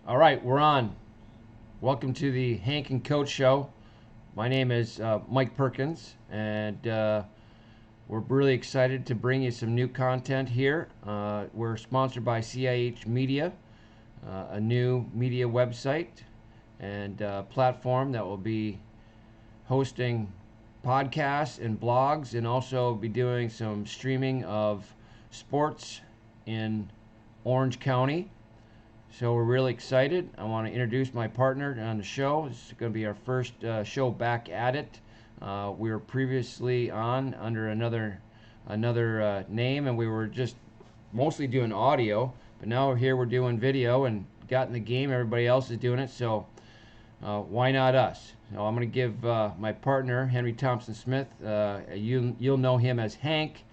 All right, we're on. Welcome to the Hank and Coach Show. My name is Mike Perkins, and we're really excited to bring you some new content here. We're sponsored by CIH Media, a new media website and platform that will be hosting podcasts and blogs, and also be doing some streaming of sports in Orange County. So we're really excited. I want to introduce my partner on the show. It's going to be our first show back at it. We were previously on under another name, and we were just mostly doing audio. But now we're here. We're doing video and got in the game. Everybody else is doing it, so why not us? So I'm going to give my partner Henry Thompson Smith. You'll know him as Hank.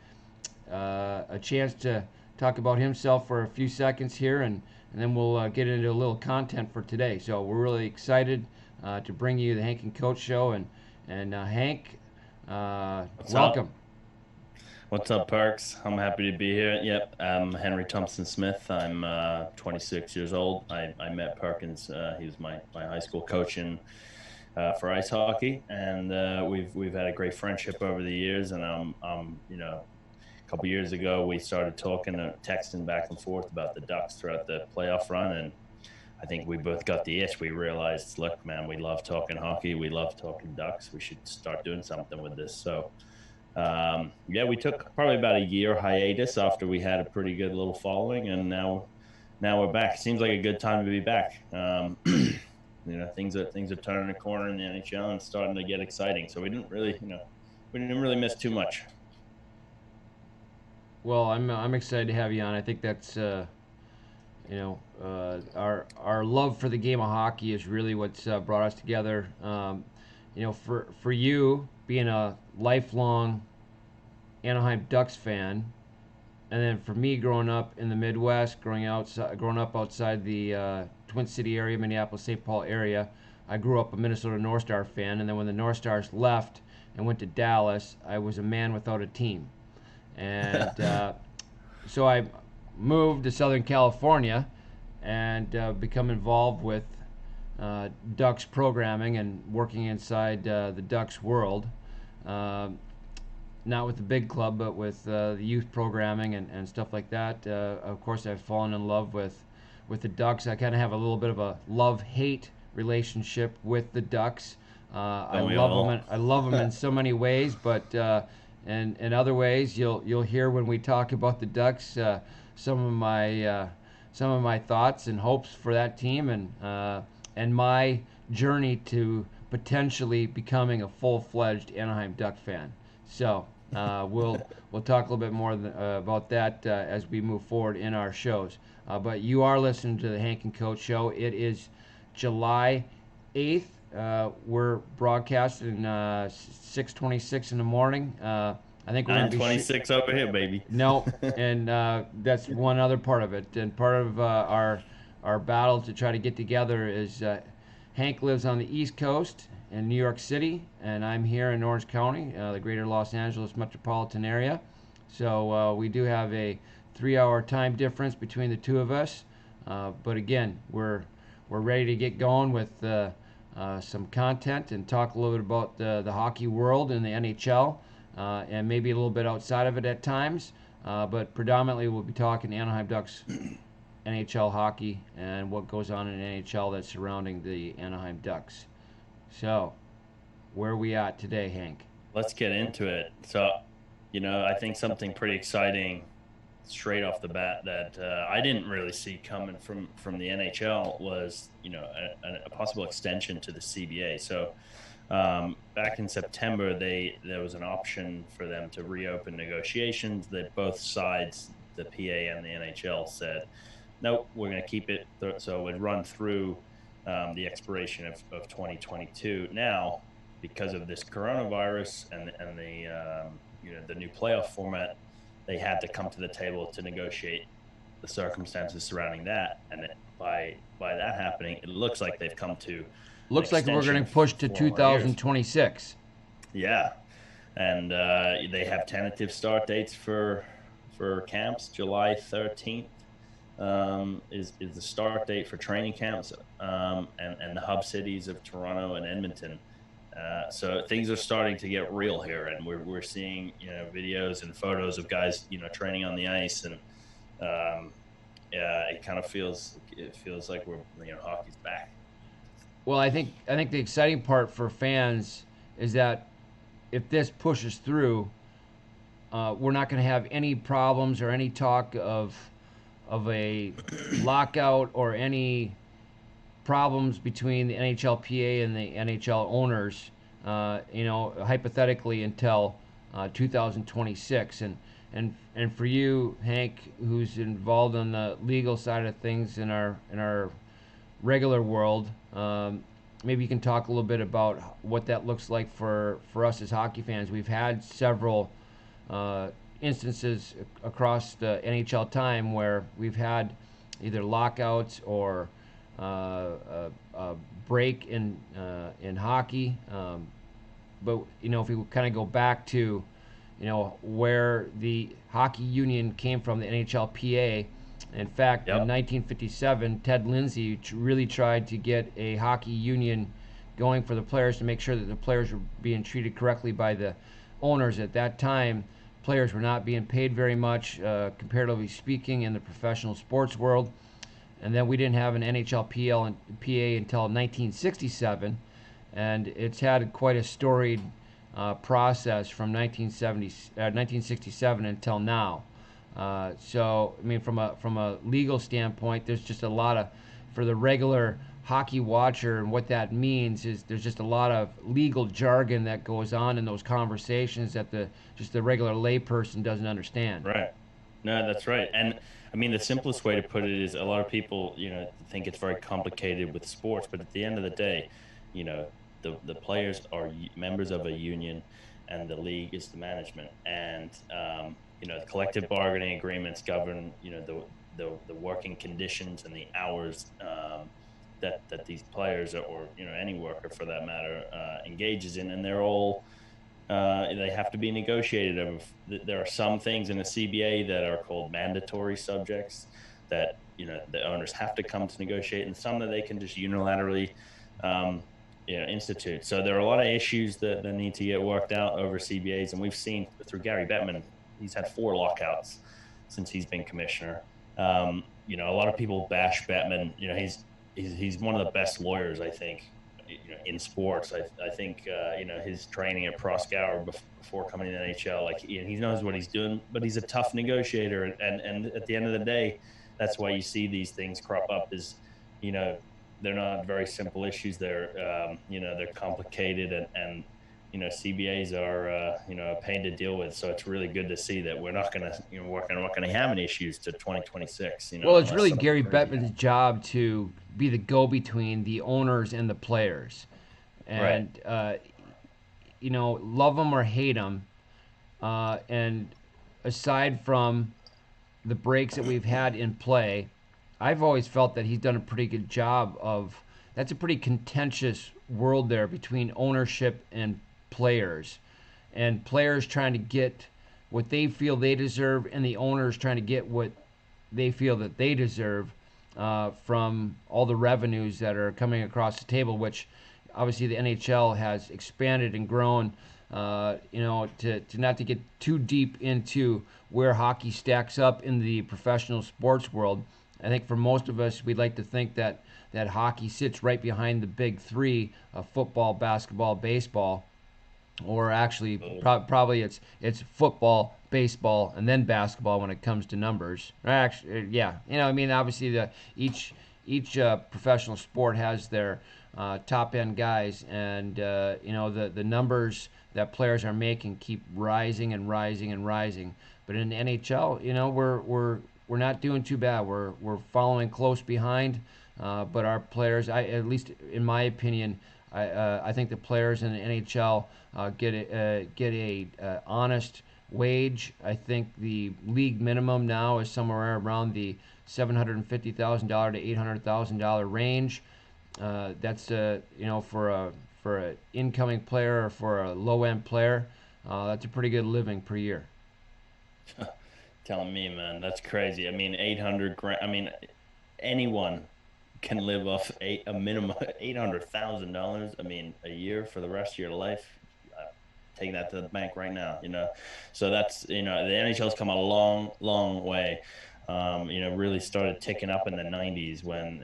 A chance to talk about himself for a few seconds here, and then we'll get into a little content for today. So we're really excited to bring you the Hank and Coach Show, and Hank, welcome. Up? What's up, Perks? I'm happy to be here. Yep, I'm Henry Thompson Smith. I'm 26 years old. I met Perkins. He was my high school coach for ice hockey, and we've had a great friendship over the years. And a couple years ago, we started talking, texting back and forth about the Ducks throughout the playoff run, and I think we both got the itch. We realized, look, man, we love talking hockey. We love talking Ducks. We should start doing something with this. So, we took probably about a year hiatus after we had a pretty good little following, and now we're back. Seems like a good time to be back. Things are turning a corner in the NHL and starting to get exciting. So we didn't really miss too much. Well, I'm excited to have you on. I think that's our love for the game of hockey is really what's brought us together. For you being a lifelong Anaheim Ducks fan, and then for me growing up in the Midwest, growing up outside the Twin City area, Minneapolis, St. Paul area, I grew up a Minnesota North Star fan, and then when the North Stars left and went to Dallas, I was a man without a team. And so I moved to Southern California and become involved with Ducks programming and working inside the Ducks world. Not with the big club, but with the youth programming and stuff like that. Of course, I've fallen in love with the Ducks. I kind of have a little bit of a love-hate relationship with the Ducks. I love them in so many ways, but and in other ways, you'll hear when we talk about the Ducks some of my thoughts and hopes for that team, and my journey to potentially becoming a full-fledged Anaheim Duck fan. So we'll talk a little bit more about that as we move forward in our shows. But you are listening to the Hank and Coach Show. It is July 8th. We're broadcasting 6:26 in the morning. I think we're going to be 9:26 over here, baby. No, and that's one other part of it. And part of our battle to try to get together is Hank lives on the East Coast in New York City, and I'm here in Orange County, the greater Los Angeles metropolitan area. So we do have a 3-hour time difference between the two of us. But again, we're ready to get going with some content and talk a little bit about the hockey world and the NHL, and maybe a little bit outside of it at times. But predominantly we'll be talking Anaheim Ducks NHL hockey and what goes on in NHL that's surrounding the Anaheim Ducks. So, where are we at today, Hank? Let's get into it. So, I think something pretty exciting straight off the bat that I didn't really see coming from the NHL was, a possible extension to the CBA. So, back in September, there was an option for them to reopen negotiations that both sides, the PA and the NHL, said, nope, we're going to keep it. So it would run through the expiration of 2022. Now, because of this coronavirus and the new playoff format, they had to come to the table to negotiate the circumstances surrounding that. And by that happening, it looks like they've come to. Looks like we're going to push to 2026. Yeah, and they have tentative start dates for camps, July 13th is the start date for training camps, and the hub cities of Toronto and Edmonton. So things are starting to get real here, and we're seeing videos and photos of guys training on the ice, and um, it feels like we're hockey's back. Well, I think the exciting part for fans is that if this pushes through, we're not going to have any problems or any talk of a lockout or any problems between the NHLPA and the NHL owners. Hypothetically until 2026, and for you, Hank, who's involved on the legal side of things in our regular world. Maybe you can talk a little bit about what that looks like for us as hockey fans. We've had several uh, instances across the NHL time where we've had either lockouts or a break in hockey. But if we kind of go back to where the hockey union came from, the NHLPA. In fact, in Yep. 1957, Ted Lindsay really tried to get a hockey union going for the players to make sure that the players were being treated correctly by the owners. At that time, players were not being paid very much, comparatively speaking, in the professional sports world. And then we didn't have an NHLPL and PA until 1967, and it's had quite a storied process from 1967 until now. So I mean, from a legal standpoint, there's just a lot of, for the regular hockey watcher, and what that means is there's just a lot of legal jargon that goes on in those conversations that the regular layperson doesn't understand. Right. No, that's right. And I mean, the simplest way to put it is a lot of people, think it's very complicated with sports, but at the end of the day, you know, the players are members of a union, and the league is the management. And the collective bargaining agreements govern, the working conditions and the hours that these players, or any worker for that matter, engages in, and they have to be negotiated. There are some things in the CBA that are called mandatory subjects that the owners have to come to negotiate, and some that they can just unilaterally institute. So there are a lot of issues that need to get worked out over CBAs, and we've seen through Gary Bettman, he's had 4 lockouts since he's been commissioner. A lot of people bash Bettman. He's one of the best lawyers, I think, in sports. I think his training at Proskauer before coming to the NHL, like he knows what he's doing, but he's a tough negotiator. And at the end of the day, that's why you see these things crop up. Is they're not very simple issues. They're complicated, and CBAs are a pain to deal with. So it's really good to see that we're not gonna we're not gonna have any issues to 2026. Well, it's Unless really something Gary crazy Bettman's happens. job to be the go-between the owners and the players, Right. and love them or hate them. And aside from the breaks that we've had in play, I've always felt that he's done a pretty good job of. That's a pretty contentious world there between ownership and players trying to get what they feel they deserve, and the owners trying to get what they feel that they deserve from all the revenues that are coming across the table, which obviously the NHL has expanded and grown. To not to get too deep into where hockey stacks up in the professional sports world. I think for most of us, we'd like to think that hockey sits right behind the big three of football, basketball, baseball, or actually probably it's football, baseball, and then basketball when it comes to numbers. Actually, yeah, I mean, obviously each professional sport has their top end guys, and the numbers that players are making keep rising and rising and rising. But in the NHL, we're not doing too bad. We're following close behind, but our players, at least in my opinion, I think the players in the NHL get a honest wage. I think the league minimum now is somewhere around the $750,000 to $800,000 range. That's for a incoming player or for a low end player. That's a pretty good living per year. Telling me, man, that's crazy. I mean, 800 grand. I mean, anyone can live off a minimum $800,000. I mean, a year for the rest of your life. I'm taking that to the bank right now. So that's the NHL's come a long, long way. Really started ticking up in the '90s when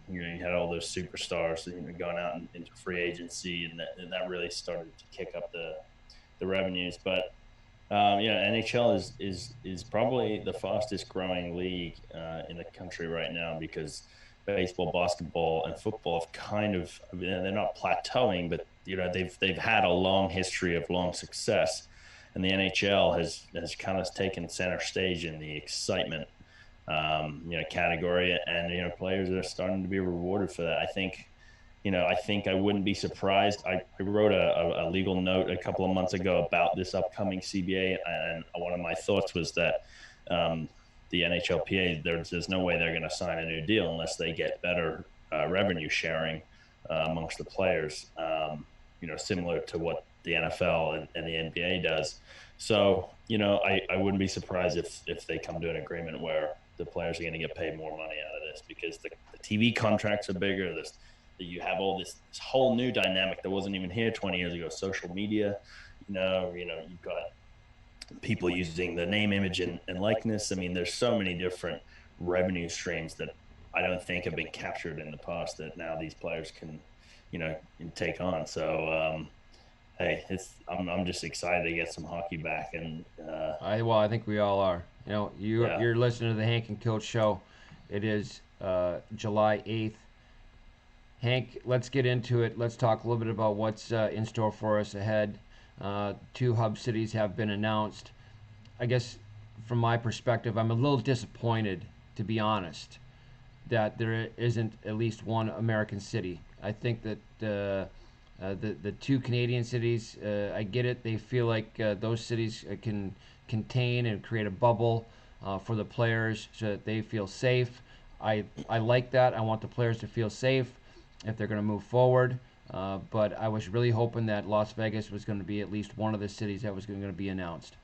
you had all those superstars going out into free agency, and that really started to kick up the revenues. But NHL is probably the fastest growing league in the country right now because baseball, basketball, and football have kind of, I mean, they're not plateauing, but they've had a long history of long success, and the NHL has kind of taken center stage in the excitement category, and players are starting to be rewarded for that. I think I wouldn't be surprised. I wrote a legal note a couple of months ago about this upcoming CBA, and one of my thoughts was that um, the NHLPA, there's no way they're going to sign a new deal unless they get better revenue sharing amongst the players, similar to what the NFL and the NBA does. So, I wouldn't be surprised if they come to an agreement where the players are going to get paid more money out of this because the TV contracts are bigger. You have all this whole new dynamic that wasn't even here 20 years ago. Social media, you've got people using the name, image, and likeness. I mean, there's so many different revenue streams that I don't think have been captured in the past that now these players can take on. So, hey, I'm just excited to get some hockey back, and I think we all are. yeah, You're listening to the Hank and Coach show. It is July 8th. Hank, let's get into it. Let's talk a little bit about what's in store for us ahead. Two hub cities have been announced. I guess from my perspective, I'm a little disappointed, to be honest, that there isn't at least one American city. I think that the two Canadian cities, I get it. They feel like those cities can contain and create a bubble for the players so that they feel safe. I like that. I want the players to feel safe if they're going to move forward. But I was really hoping that Las Vegas was going to be at least one of the cities that was going to be announced.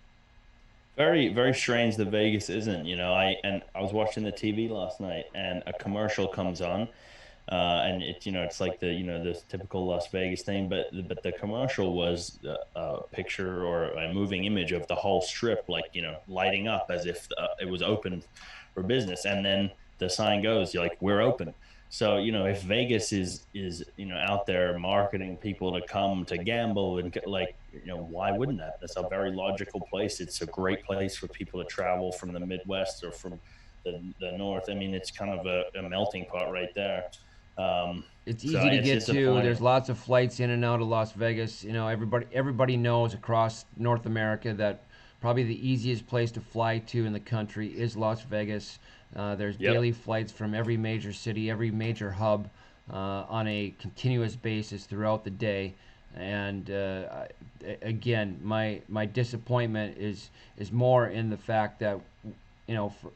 very, very strange that Vegas isn't. I was watching the TV last night, and a commercial comes on, and it's like this typical Las Vegas thing, but the commercial was a picture or a moving image of the whole strip, like lighting up as if it was open for business, and then the sign goes, you're like, we're open. So if Vegas is out there marketing people to come to gamble and like why wouldn't that? That's a very logical place. It's a great place for people to travel from the Midwest or from the North. I mean, it's kind of a melting pot right there. Um, It's so easy to it's get to. disappointing. There's lots of flights in and out of Las Vegas. Everybody knows across North America that probably the easiest place to fly to in the country is Las Vegas. There's Yep. daily flights from every major city, every major hub on a continuous basis throughout the day. And again, my disappointment is more in the fact that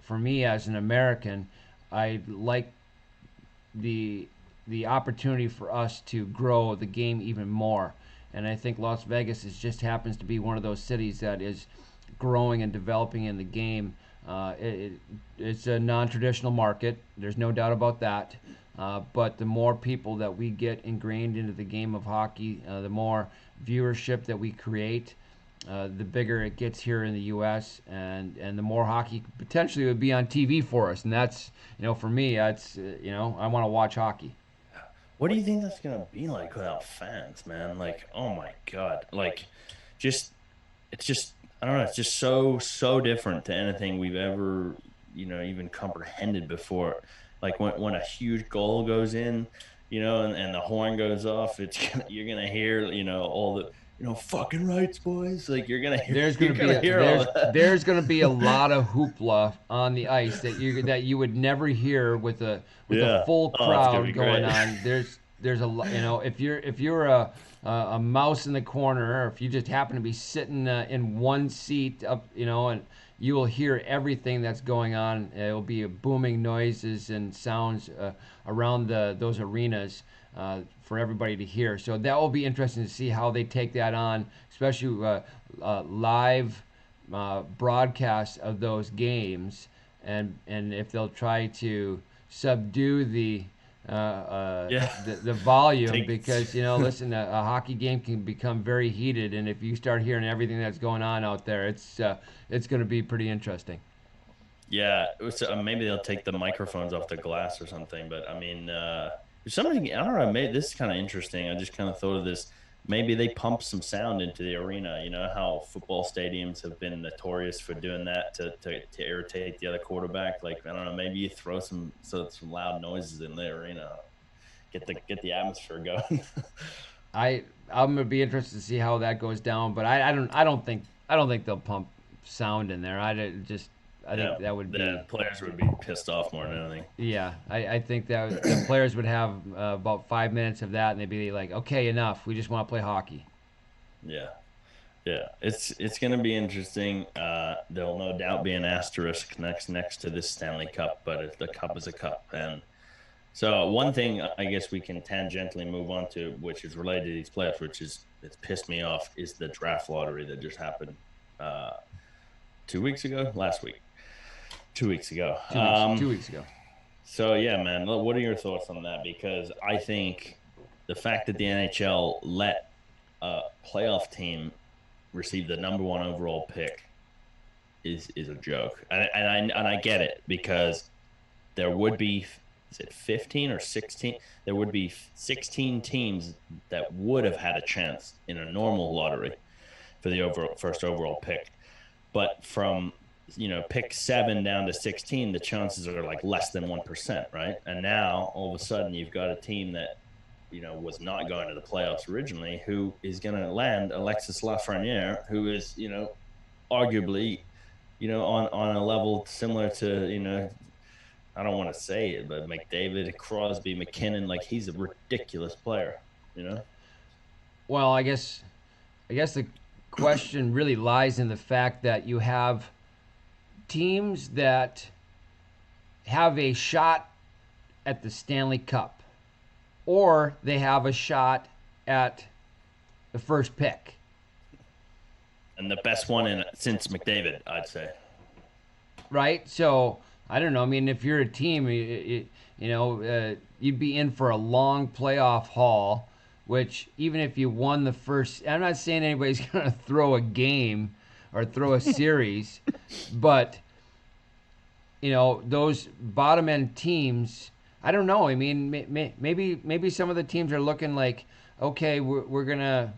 for me as an American, I like the the opportunity for us to grow the game even more. And I think Las Vegas just happens to be one of those cities that is growing and developing in the game. It's a non-traditional market. There's no doubt about that. But the more people that we get ingrained into the game of hockey, the more viewership that we create, the bigger it gets here in the U.S. and the more hockey potentially would be on TV for us. And that's for me, that's I want to watch hockey. What do you think that's gonna be like without fans, man? Like, oh my God. Like, just it's just I don't know, it's just so different to anything we've ever, even comprehended before. Like when a huge goal goes in, and the horn goes off, you're gonna hear, all the fucking rights, boys. Like you're gonna hear all that. There's gonna be a lot of hoopla on the ice that you would never hear with a Yeah. full Oh, it's gonna crowd be going great. on. There's if you're a mouse in the corner, or if you just happen to be sitting in one seat up, and you will hear everything that's going on. It will be booming noises and sounds around those arenas for everybody to hear. So that will be interesting to see how they take that on, especially live broadcasts of those games, and if they'll try to subdue Yeah. the volume, Take. because listen, a hockey game can become very heated, and if you start hearing everything that's going on out there, it's going to be pretty interesting. Yeah, maybe they'll take the microphones off the glass or something. But I mean, something I don't know. Maybe this is kind of interesting. I just kind of thought of this. Maybe they pump some sound into the arena. You know how football stadiums have been notorious for doing that to irritate the other quarterback. Like I don't know. Maybe you throw some loud noises in the arena, get the atmosphere going. I'm gonna be interested to see how that goes down, but I don't think they'll pump sound in there. I Yeah, think that would the be. players would be pissed off more than anything. Yeah, I think that the players would have about 5 minutes of that, and they'd be like, "Okay, enough. We just want to play hockey." Yeah. Yeah, it's going to be interesting. There'll no doubt be an asterisk next to this Stanley Cup, but the cup is a cup. And so one thing I guess we can tangentially move on to, which is related to these playoffs, which is it's pissed me off, is the draft lottery that just happened uh, 2 weeks ago, last week, 2 weeks ago. 2 weeks ago. So yeah, man, what are your thoughts on that? Because I think the fact that the NHL let a playoff team receive the number one overall pick is a joke, and I get it because there would be, is it 15 or 16? There would be 16 teams that would have had a chance in a normal lottery for the first overall pick, but from pick 7 down to 16, the chances are like less than 1%, right? And now all of a sudden you've got a team that was not going to the playoffs originally, who is going to land Alexis Lafreniere, who is, arguably, on a level similar to, I don't want to say it, but McDavid, Crosby, McKinnon, like he's a ridiculous player, you know? Well, I guess the question really lies in the fact that you have teams that have a shot at the Stanley Cup, or they have a shot at the first pick. And the best one since McDavid, I'd say. Right? So I don't know. I mean, if you're a team, you'd be in for a long playoff haul. Which even if you won the first, I'm not saying anybody's gonna throw a game or throw a series, but those bottom end teams. I don't know. I mean, maybe some of the teams are looking like, okay, we're gonna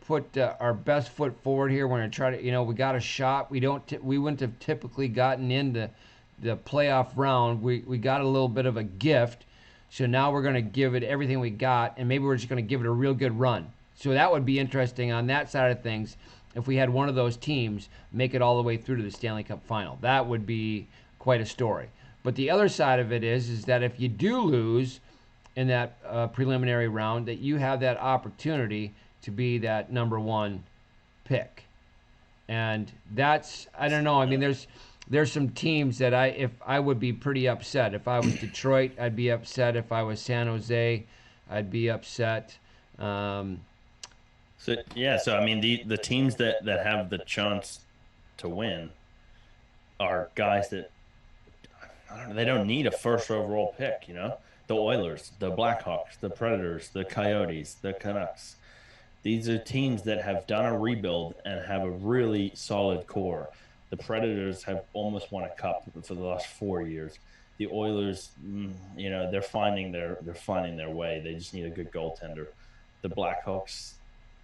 put our best foot forward here. We're gonna try to, we got a shot. We wouldn't have typically gotten into the playoff round. We got a little bit of a gift, so now we're gonna give it everything we got, and maybe we're just gonna give it a real good run. So that would be interesting on that side of things. If we had one of those teams make it all the way through to the Stanley Cup final, that would be quite a story. But the other side of it is that if you do lose in that preliminary round, that you have that opportunity to be that number one pick. And that's, I don't know. I mean, there's some teams that if I would be pretty upset. If I was Detroit, I'd be upset. If I was San Jose, I'd be upset. Um, So yeah, so I mean the teams that have the chance to win are guys that I don't know, they don't need a first overall pick, The Oilers, the Blackhawks, the Predators, the Coyotes, the Canucks. These are teams that have done a rebuild and have a really solid core. The Predators have almost won a cup for the last 4 years. The Oilers, they're finding their way. They just need a good goaltender. The Blackhawks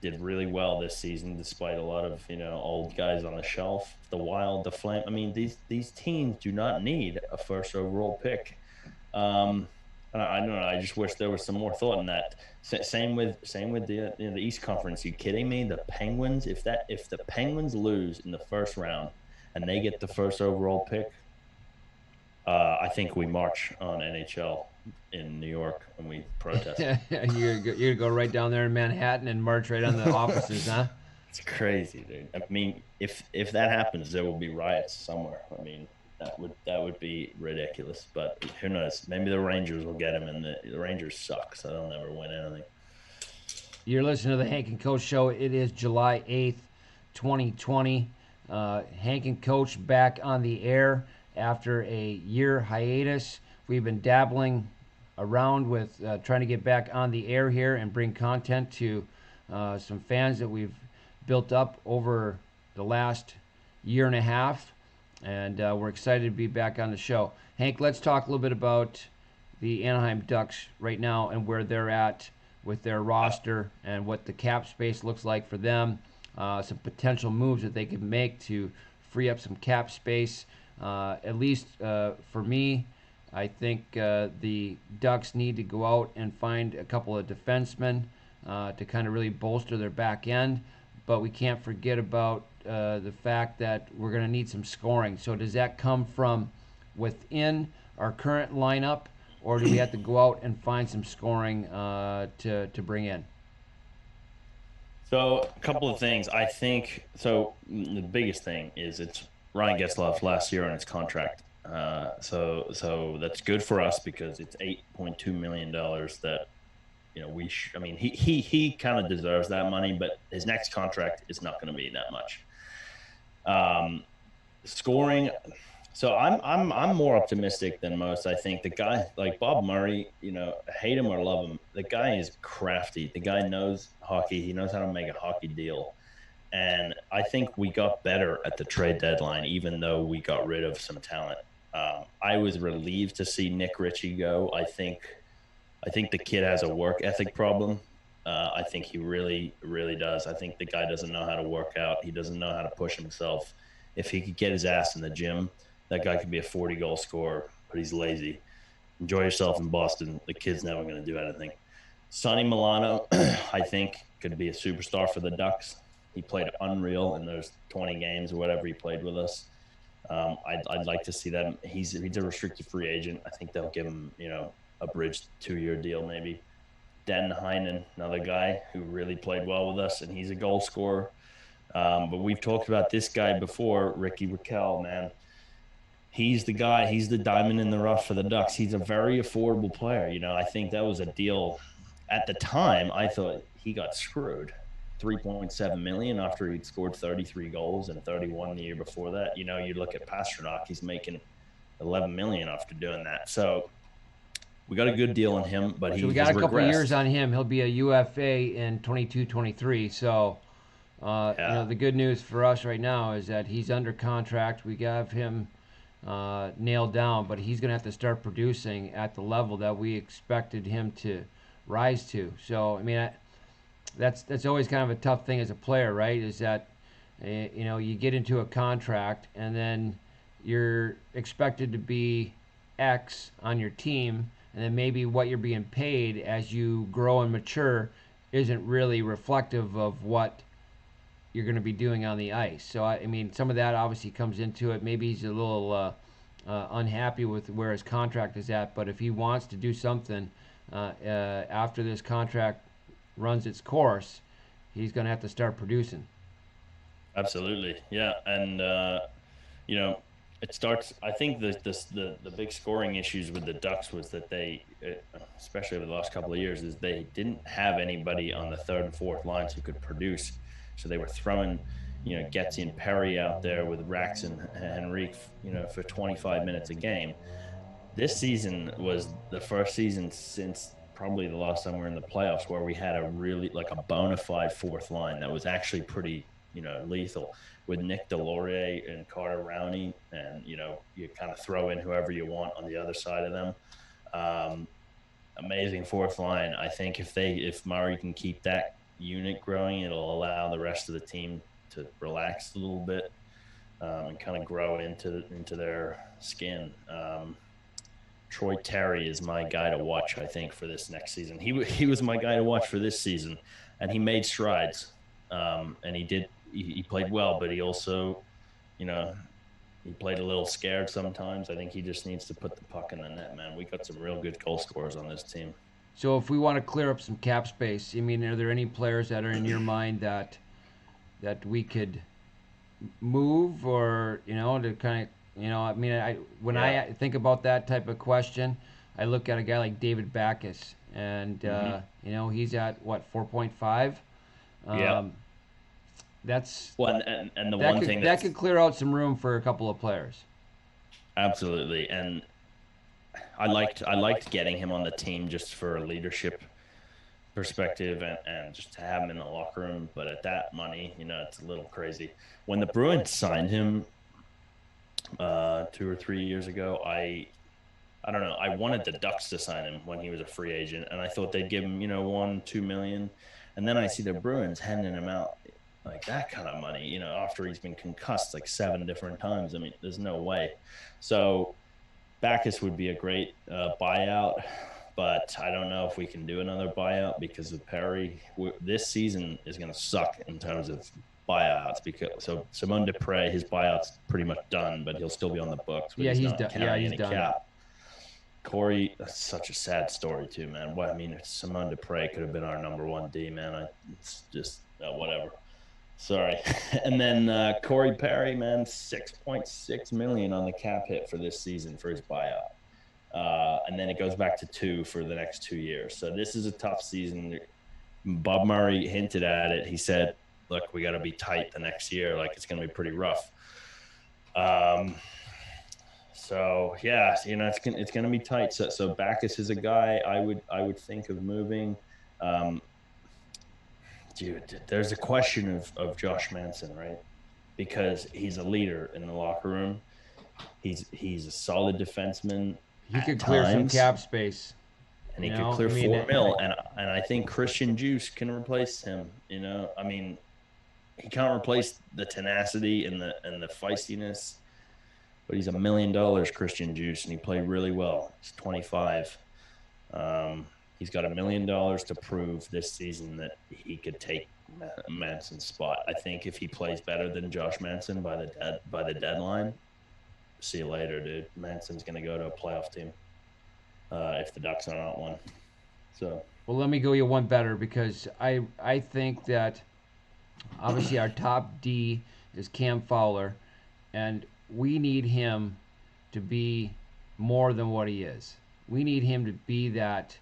did really well this season, despite a lot of old guys on the shelf. The Wild, the Flame. I mean, these teams do not need a first overall pick. I don't know. I just wish there was some more thought in that. Same with the East Conference. You kidding me? The Penguins. If the Penguins lose in the first round and they get the first overall pick, I think we march on NHL in New York and we protest. you're gonna go right down there in Manhattan and march right on the offices, huh? It's crazy, dude. I mean, if that happens, there will be riots somewhere. I mean, that would be ridiculous. But who knows? Maybe the Rangers will get him, and the Rangers suck, so they'll never win anything. You're listening to the Hank and Coach Show. It is July 8th, 2020. Hank and Coach back on the air after a year hiatus. We've been dabbling around with trying to get back on the air here and bring content to some fans that we've built up over the last year and a half. And we're excited to be back on the show. Hank, let's talk a little bit about the Anaheim Ducks right now and where they're at with their roster and what the cap space looks like for them. Some potential moves that they could make to free up some cap space. At least for me, I think the Ducks need to go out and find a couple of defensemen to kind of really bolster their back end. But we can't forget about the fact that we're going to need some scoring. So does that come from within our current lineup, or do we have to go out and find some scoring to bring in? So a couple of things. I think so. The biggest thing is it's Ryan Getzlaf's last year on his contract. So that's good for us because it's $8.2 million that I mean he kind of deserves that money, but his next contract is not going to be that much. Scoring. So I'm more optimistic than most. I think the guy like Bob Murray, hate him or love him, the guy is crafty. The guy knows hockey. He knows how to make a hockey deal. And I think we got better at the trade deadline, even though we got rid of some talent. I was relieved to see Nick Ritchie go. I think the kid has a work ethic problem. I think he really, really does. I think the guy doesn't know how to work out. He doesn't know how to push himself. If he could get his ass in the gym, that guy could be a 40-goal scorer, but he's lazy. Enjoy yourself in Boston. The kid's never going to do anything. Sonny Milano, I think, could be a superstar for the Ducks. He played unreal in those 20 games or whatever he played with us. I'd like to see that. He's a restricted free agent. I think they'll give him, a bridge 2-year deal maybe. Dan Heinen, another guy who really played well with us, and he's a goal scorer. But we've talked about this guy before, Ricky Raquel, man. He's the guy. He's the diamond in the rough for the Ducks. He's a very affordable player. I think that was a deal. At the time, I thought he got screwed. 3.7 million after he'd scored 33 goals and 31 the year before that. You look at Pastrnak, he's making 11 million after doing that. So we got a good deal on him, but So we has got a couple of regressed. years on him. He'll be a UFA in 22-23. So Yeah, the good news for us right now is that he's under contract. We have him nailed down, but he's going to have to start producing at the level that we expected him to rise to. So I mean, that's always kind of a tough thing as a player, right? Is that you get into a contract and then you're expected to be X on your team, and then maybe what you're being paid as you grow and mature isn't really reflective of what you're going to be doing on the ice. So I mean, some of that obviously comes into it. Maybe he's a little unhappy with where his contract is at, but if he wants to do something after this contract runs its course, he's going to have to start producing. absolutely. Yeah, and you know, it starts. I think the big scoring issues with the Ducks was that they, especially over the last couple of years, is they didn't have anybody on the third and fourth lines who could produce. So they were throwing, Getzy and Perry out there with Rax and Henrique, for 25 minutes a game. This season was the first season since probably the last time we were in the playoffs where we had a really like a bona fide fourth line that was actually pretty, lethal with Nick Delorier and Carter Rowney, and you kind of throw in whoever you want on the other side of them. Um, Amazing fourth line. I think if Murray can keep that unit growing, it'll allow the rest of the team to relax a little bit, and kind of grow into their skin. Troy Terry is my guy to watch, I think, for this next season. He was my guy to watch for this season, and he made strides. And he played well, but he also, you know, he played a little scared sometimes. I think he just needs to put the puck in the net, man. We got some real good goal scorers on this team. So if we want to clear up some cap space, I mean, are there any players that are in your mind that we could move, or to kind of I mean, when Yeah. I think about that type of question, I look at a guy like David Backus, and Mm-hmm. he's at what, 4.5. Yeah. Um, That's Well, and the that one could thing that could that's clear out some room for a couple of players. absolutely, and I liked getting him on the team just for a leadership perspective and just to have him in the locker room. But at that money, it's a little crazy. When the Bruins signed him 2 or 3 years ago, I don't know. I wanted the Ducks to sign him when he was a free agent, and I thought they'd give him 1-2 million, and then I see the Bruins handing him out like that kind of money, after he's been concussed like 7 different times. I mean, there's no way. So Backus would be a great buyout, but I don't know if we can do another buyout because of Perry. This season is going to suck in terms of buyouts because so Simone Dupre, his buyout's pretty much done, but he'll still be on the books, but Yeah, he's he's not done. Yeah, carrying he's any done. cap. Corey, that's such a sad story too, man. What I mean, Simone Dupre could have been our number one D, man. It's just whatever. Sorry. And then Corey Perry, man, 6.6 million on the cap hit for this season for his buyout. And then it goes back to 2 for the next 2 years. So this is a tough season. Bob Murray hinted at it. He said, "Look, we got to be tight the next year. Like it's going to be pretty rough." Um, so yeah, it's gonna be tight. So Backus is a guy I would think of moving. Um, Dude, there's a question of Josh Manson, right? Because he's a leader in the locker room. He's a solid defenseman He at could clear some times, cap space. and he You could know, clear I mean, 4 mil. And I think Christian Juice can replace him. I mean, he can't replace the tenacity and the feistiness, but he's $1 million, Christian Juice, and he played really well. He's 25. He's got $1 million to prove this season that he could take Manson's spot. I think if he plays better than Josh Manson by the deadline, see you later, dude. Manson's going to go to a playoff team if the Ducks are not one. So well, let me go you one better because I think that obviously our top D is Cam Fowler, and we need him to be more than what he is. We need him to be that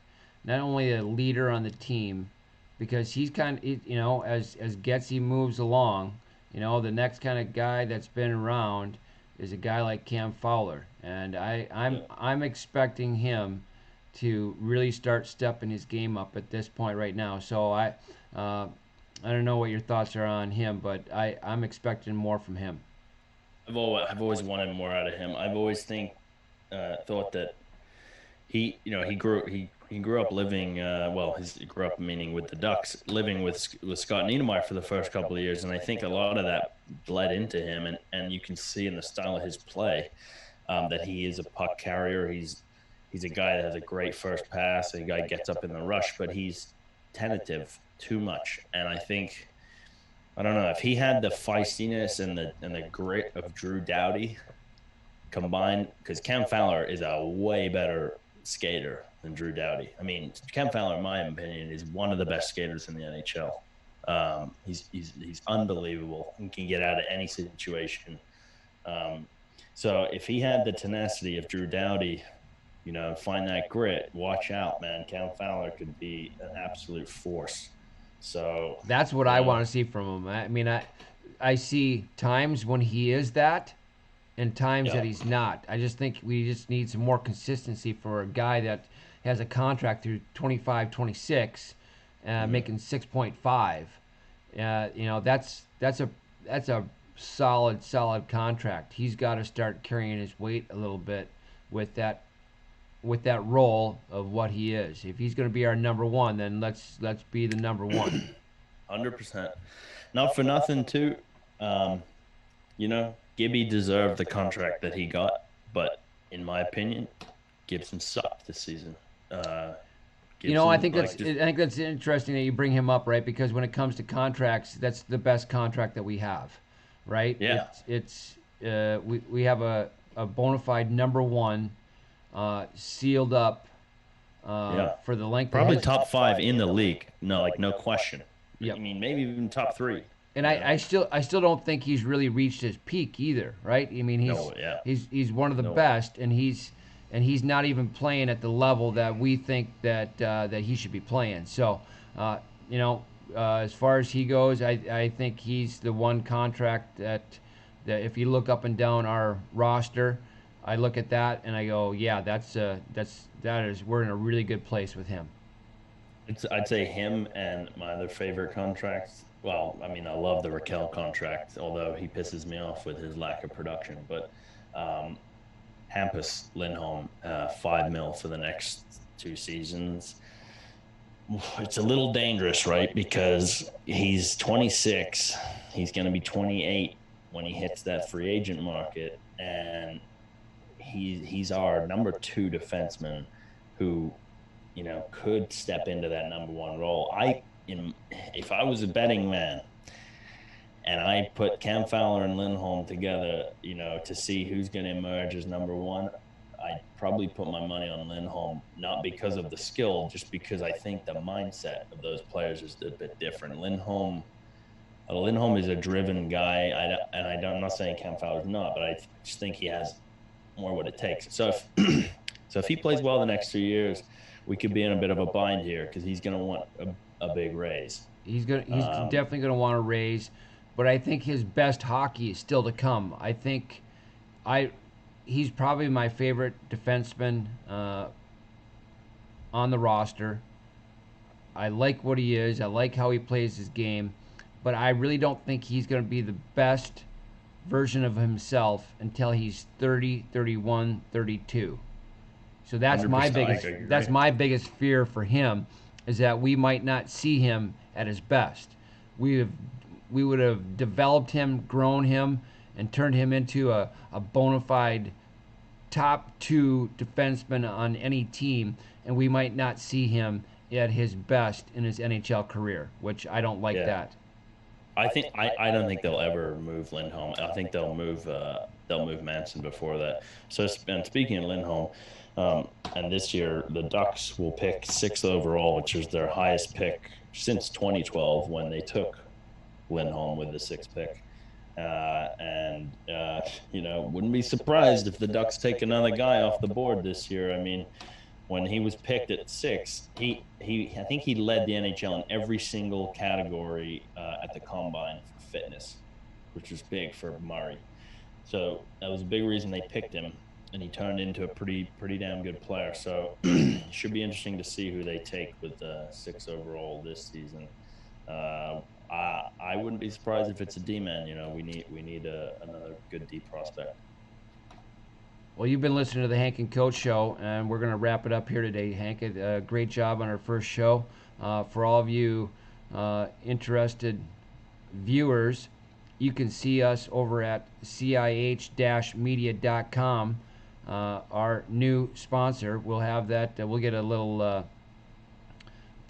not only a leader on the team, because he's kind of as Getzey moves along, the next kind of guy that's been around is a guy like Cam Fowler, and yeah, I'm expecting him to really start stepping his game up at this point right now. So uh, I don't know what your thoughts are on him, but I'm expecting more from him. I've always wanted more out of him. I've always thought that he grew up living he grew up meaning with the Ducks, living with Scott Niedermayer for the first couple of years, and I think a lot of that bled into him, and you can see in the style of his play that he is a puck carrier. He's a guy that has a great first pass. A guy gets up in the rush, but he's tentative too much, and I don't know if he had the feistiness and the grit of Drew Doughty combined, because Cam Fowler is a way better skater than Drew Doughty. I mean, Cam Fowler, in my opinion, is one of the best skaters in the NHL. He's unbelievable. He can get out of any situation. Um, so if he had the tenacity of Drew Doughty, find that grit, watch out, man. Cam Fowler could be an absolute force. So, That's what you I know, want to see from him. I mean, I see times when he is that, and times that yeah, he's not. I just think we just need some more consistency for a guy that has a contract through 25, 26, mhm. making 6.5. That's a solid contract. He's got to start carrying his weight a little bit with that role of what he is. If he's going to be our number one, then let's be the number one. 100%. Not for nothing, too. Um, Gibby deserved the contract that he got, but in my opinion, Gibson sucked this season. Uh, I Gibson, think that's like, I just think that's interesting that you bring him up, right? Because when it comes to contracts, that's the best contract that we have, right? yeah, We have a bona fide number one, sealed up yeah, for the length of probably his. top five in the league. No, like no question. I Yep. mean, maybe even top three. And I still don't think he's really reached his peak either, right? I mean, No, yeah, he's one of the no, best, and he's not even playing at the level that we think that he should be playing. So, uh, you know, As far as he goes, I think he's the one contract that if you look up and down our roster, I look at that and I go, yeah, that is we're in a really good place with him. I'd say him and my other favorite contracts. Well, I mean, I love the Raquel contract, although he pisses me off with his lack of production. But um, Hampus Lindholm, 5 mil for the next 2 seasons. It's a little dangerous, right? Because he's 26. He's going to be 28 when he hits that free agent market, and he's our number two defenseman who could step into that number one role. If I was a betting man and I put Cam Fowler and Lindholm together, to see who's going to emerge as number one, I'd probably put my money on Lindholm, not because of the skill, just because I think the mindset of those players is a bit different. Lindholm is a driven guy, I'm not saying Cam Fowler's not, but I just think he has more what it takes. So if he plays well the next 2 years, we could be in a bit of a bind here because he's going to want a big raise. He's definitely gonna want to raise, but I think his best hockey is still to come. I think I he's probably my favorite defenseman on the roster. I like what he is. I like how he plays his game, but I really don't think he's going to be the best version of himself until he's 30, 31, 32. So that's my 100%. I biggest agree. that's my biggest fear for him is that we might not see him at his best. We have we would have developed him, grown him, and turned him into a bona fide top two defenseman on any team, and we might not see him at his best in his NHL career, which I don't like Yeah. that. I don't think they'll ever move Lindholm. I think they'll move Manson before that. So, and speaking of Lindholm, and this year the Ducks will pick sixth overall, which is their highest pick since 2012 when they took Lindholm with the sixth pick. Wouldn't be surprised if the Ducks take another guy off the board this year. I mean, when he was picked at six, he I think he led the NHL in every single category at the combine for fitness, which was big for Murray. So that was a big reason they picked him, and he turned into a pretty damn good player. So it should be interesting to see who they take with the six overall this season. I wouldn't be surprised if it's a D-man. We need another good D prospect. Well, you've been listening to the Hank and Coach Show, and we're going to wrap it up here today, Hank. Great job on our first show. For all of you interested viewers, you can see us over at cih-media.com, our new sponsor. We'll have that. We'll get a little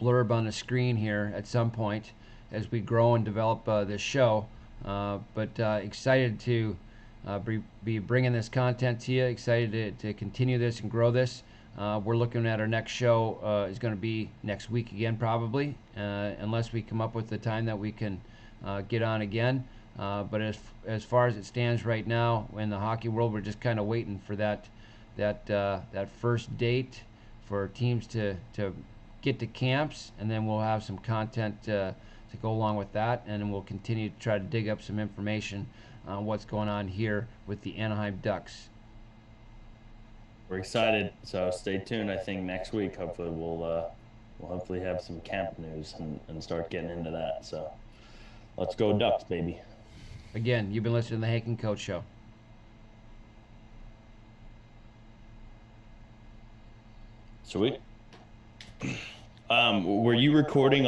blurb on the screen here at some point as we grow and develop this show. But excited to be bringing this content to you. Excited to continue this and grow this. We're looking at our next show is going to be next week again, probably, unless we come up with the time that we can get on again. But as far as it stands right now in the hockey world, we're just kind of waiting for that first date for teams to get to camps, and then we'll have some content to go along with that, and then we'll continue to try to dig up some information on what's going on here with the Anaheim Ducks. We're excited, so stay tuned. I think next week, hopefully, we'll hopefully have some camp news and start getting into that. So let's go Ducks, baby. Again, you've been listening to the Hank and Coach Show. Sweet. Were you recording